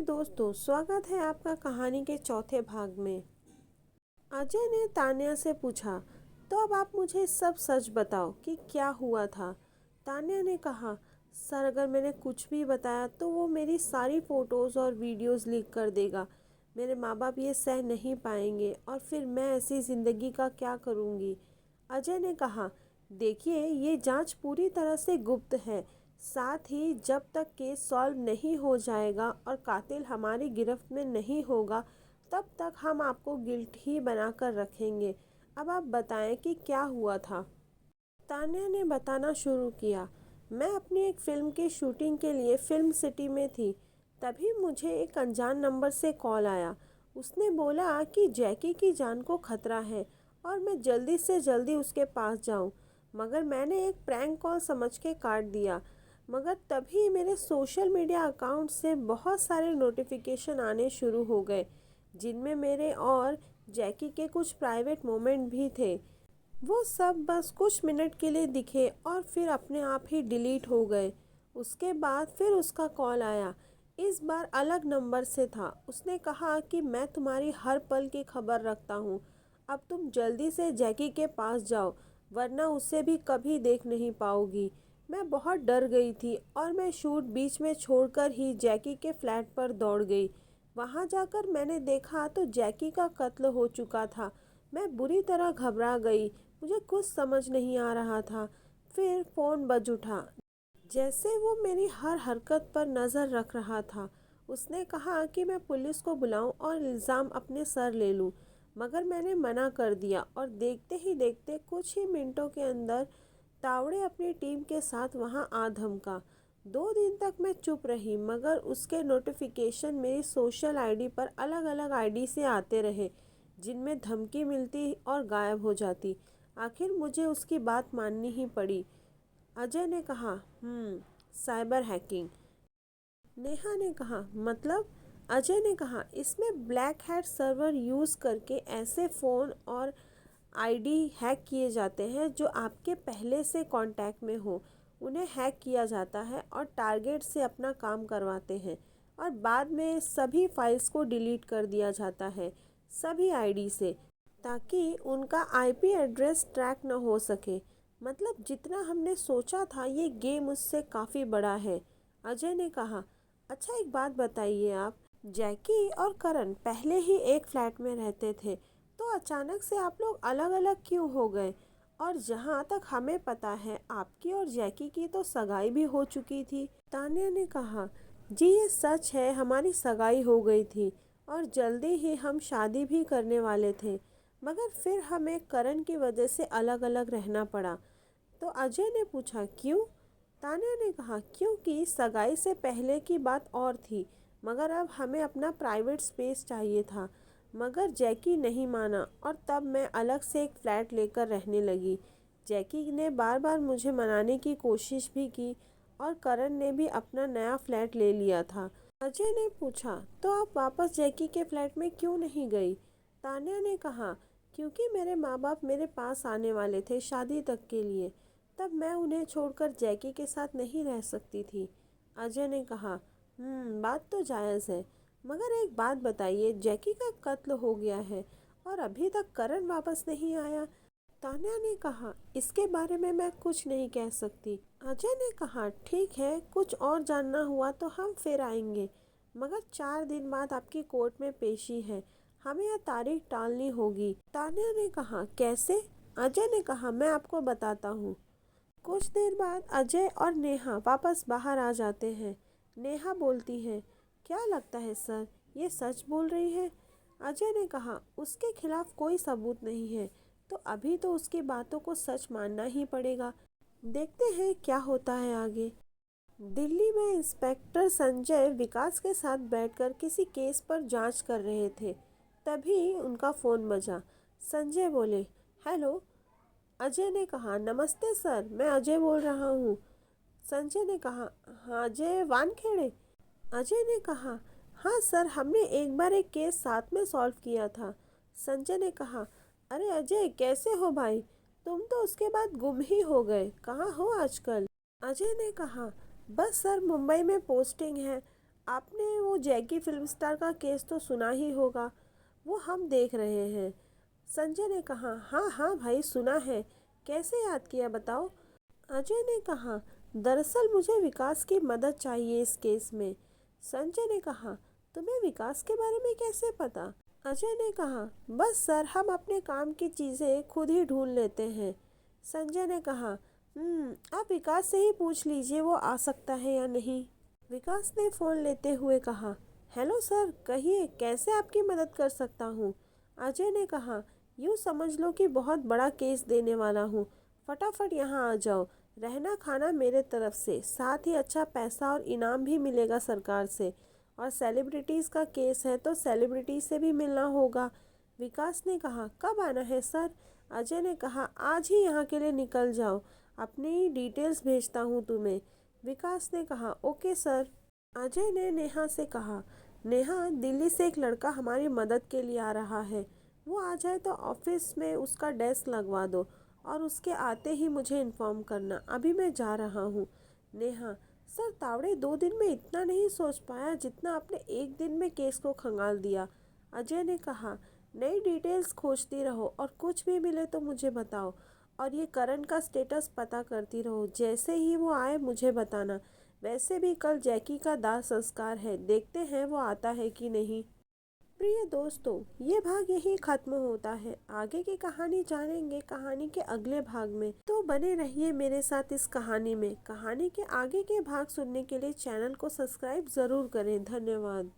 दोस्तों, स्वागत है आपका कहानी के चौथे भाग में। अजय ने तान्या से पूछा, तो अब आप मुझे सब सच बताओ कि क्या हुआ था। तान्या ने कहा, सर अगर मैंने कुछ भी बताया तो वो मेरी सारी फोटोज़ और वीडियोस लीक कर देगा। मेरे माँ बाप ये सह नहीं पाएंगे और फिर मैं ऐसी ज़िंदगी का क्या करूँगी। अजय ने कहा, देखिए ये जांच पूरी तरह से गुप्त है। साथ ही जब तक केस सॉल्व नहीं हो जाएगा और कातिल हमारी गिरफ्त में नहीं होगा तब तक हम आपको गिल्ट ही बनाकर रखेंगे। अब आप बताएं कि क्या हुआ था। तान्या ने बताना शुरू किया। मैं अपनी एक फिल्म की शूटिंग के लिए फिल्म सिटी में थी। तभी मुझे एक अनजान नंबर से कॉल आया। उसने बोला कि जैकी की जान को खतरा है और मैं जल्दी से जल्दी उसके पास जाऊं। मगर मैंने एक प्रैंक कॉल समझ के काट दिया। मगर तभी मेरे सोशल मीडिया अकाउंट से बहुत सारे नोटिफिकेशन आने शुरू हो गए, जिनमें मेरे और जैकी के कुछ प्राइवेट मोमेंट भी थे। वो सब बस कुछ मिनट के लिए दिखे और फिर अपने आप ही डिलीट हो गए। उसके बाद फिर उसका कॉल आया। इस बार अलग नंबर से था। उसने कहा कि मैं तुम्हारी हर पल की खबर रखता हूँ। अब तुम जल्दी से जैकी के पास जाओ, वरना उसे भी कभी देख नहीं पाओगी। मैं बहुत डर गई थी और मैं शूट बीच में छोड़कर ही जैकी के फ्लैट पर दौड़ गई। वहाँ जाकर मैंने देखा तो जैकी का कत्ल हो चुका था। मैं बुरी तरह घबरा गई। मुझे कुछ समझ नहीं आ रहा था। फिर फ़ोन बज उठा। जैसे वो मेरी हर हरकत पर नज़र रख रहा था। उसने कहा कि मैं पुलिस को बुलाऊं और इल्ज़ाम अपने सर ले लूं। मगर मैंने मना कर दिया और देखते ही देखते कुछ ही मिनटों के अंदर तावड़े अपनी टीम के साथ वहां आ धमका। 2 दिन तक मैं चुप रही, मगर उसके नोटिफिकेशन मेरी सोशल आईडी पर अलग अलग आईडी से आते रहे, जिनमें धमकी मिलती और गायब हो जाती। आखिर मुझे उसकी बात माननी ही पड़ी। अजय ने कहा, साइबर हैकिंग। नेहा ने कहा, मतलब। अजय ने कहा, इसमें ब्लैक हैट सर्वर यूज़ करके ऐसे फ़ोन और आईडी हैक किए जाते हैं जो आपके पहले से कांटेक्ट में हो। उन्हें हैक किया जाता है और टारगेट से अपना काम करवाते हैं और बाद में सभी फाइल्स को डिलीट कर दिया जाता है, सभी आईडी से, ताकि उनका आईपी एड्रेस ट्रैक न हो सके। मतलब जितना हमने सोचा था ये गेम उससे काफ़ी बड़ा है। अजय ने कहा, अच्छा एक बात बताइए आप, जैकी और करण पहले ही एक फ्लैट में रहते थे, तो अचानक से आप लोग अलग अलग क्यों हो गए। और जहाँ तक हमें पता है आपकी और जैकी की तो सगाई भी हो चुकी थी। तान्या ने कहा, जी ये सच है, हमारी सगाई हो गई थी और जल्दी ही हम शादी भी करने वाले थे। मगर फिर हमें करण की वजह से अलग अलग रहना पड़ा। तो अजय ने पूछा, क्यों। तान्या ने कहा, क्योंकि सगाई से पहले की बात और थी, मगर अब हमें अपना प्राइवेट स्पेस चाहिए था। मगर जैकी नहीं माना और तब मैं अलग से एक फ्लैट लेकर रहने लगी। जैकी ने बार बार मुझे मनाने की कोशिश भी की और करण ने भी अपना नया फ्लैट ले लिया था। अजय ने पूछा, तो आप वापस जैकी के फ्लैट में क्यों नहीं गई। तान्या ने कहा, क्योंकि मेरे माँ बाप मेरे पास आने वाले थे शादी तक के लिए। तब मैं उन्हें छोड़कर जैकी के साथ नहीं रह सकती थी। अजय ने कहा, बात तो जायज़ है, मगर एक बात बताइए, जैकी का कत्ल हो गया है और अभी तक करण वापस नहीं आया। तान्या ने कहा, इसके बारे में मैं कुछ नहीं कह सकती। अजय ने कहा, ठीक है, कुछ और जानना हुआ तो हम फिर आएंगे, मगर 4 दिन बाद आपकी कोर्ट में पेशी है, हमें यह तारीख टालनी होगी। तान्या ने कहा, कैसे। अजय ने कहा, मैं आपको बताता हूँ। कुछ देर बाद अजय और नेहा वापस बाहर आ जाते हैं। नेहा बोलती है, क्या लगता है सर, ये सच बोल रही है। अजय ने कहा, उसके खिलाफ कोई सबूत नहीं है, तो अभी तो उसकी बातों को सच मानना ही पड़ेगा। देखते हैं क्या होता है आगे। दिल्ली में इंस्पेक्टर संजय विकास के साथ बैठकर किसी केस पर जांच कर रहे थे। तभी उनका फ़ोन बजा। संजय बोले, हेलो। अजय ने कहा, नमस्ते सर, मैं अजय बोल रहा हूँ। संजय ने कहा, हाँ अजय वानखेड़े। अजय ने कहा, हाँ सर, हमने एक बार एक केस साथ में सॉल्व किया था। संजय ने कहा, अरे अजय कैसे हो भाई, तुम तो उसके बाद गुम ही हो गए, कहाँ हो आजकल। अजय ने कहा, बस सर मुंबई में पोस्टिंग है, आपने वो जैकी फिल्म स्टार का केस तो सुना ही होगा, वो हम देख रहे हैं। संजय ने कहा, हाँ हाँ भाई सुना है, कैसे याद किया बताओ। अजय ने कहा, दरअसल मुझे विकास की मदद चाहिए इस केस में। संजय ने कहा, तुम्हें विकास के बारे में कैसे पता। अजय ने कहा, बस सर हम अपने काम की चीज़ें खुद ही ढूंढ लेते हैं। संजय ने कहा, आप विकास से ही पूछ लीजिए वो आ सकता है या नहीं। विकास ने फ़ोन लेते हुए कहा, हेलो सर, कहिए कैसे आपकी मदद कर सकता हूँ। अजय ने कहा, यूँ समझ लो कि बहुत बड़ा केस देने वाला हूँ, फटाफट यहाँ आ जाओ। रहना खाना मेरे तरफ से, साथ ही अच्छा पैसा और इनाम भी मिलेगा सरकार से। और सेलिब्रिटीज़ का केस है तो सेलिब्रिटी से भी मिलना होगा। विकास ने कहा, कब आना है सर। अजय ने कहा, आज ही यहाँ के लिए निकल जाओ, अपनी डिटेल्स भेजता हूँ तुम्हें। विकास ने कहा, ओके सर। अजय ने नेहा से कहा, नेहा दिल्ली से एक लड़का हमारी मदद के लिए आ रहा है, वो आ जाए तो ऑफिस में उसका डेस्क लगवा दो और उसके आते ही मुझे इन्फॉर्म करना, अभी मैं जा रहा हूँ। नेहा, सर तावड़े 2 दिन में इतना नहीं सोच पाया जितना आपने एक दिन में केस को खंगाल दिया। अजय ने कहा, नई डिटेल्स खोजती रहो और कुछ भी मिले तो मुझे बताओ, और ये करण का स्टेटस पता करती रहो, जैसे ही वो आए मुझे बताना। वैसे भी कल जैकी का दाह संस्कार है, देखते हैं वो आता है कि नहीं। प्रिय दोस्तों, ये भाग यहीं खत्म होता है। आगे की कहानी जानेंगे कहानी के अगले भाग में, तो बने रहिए मेरे साथ इस कहानी में। कहानी के आगे के भाग सुनने के लिए चैनल को सब्सक्राइब जरूर करें। धन्यवाद।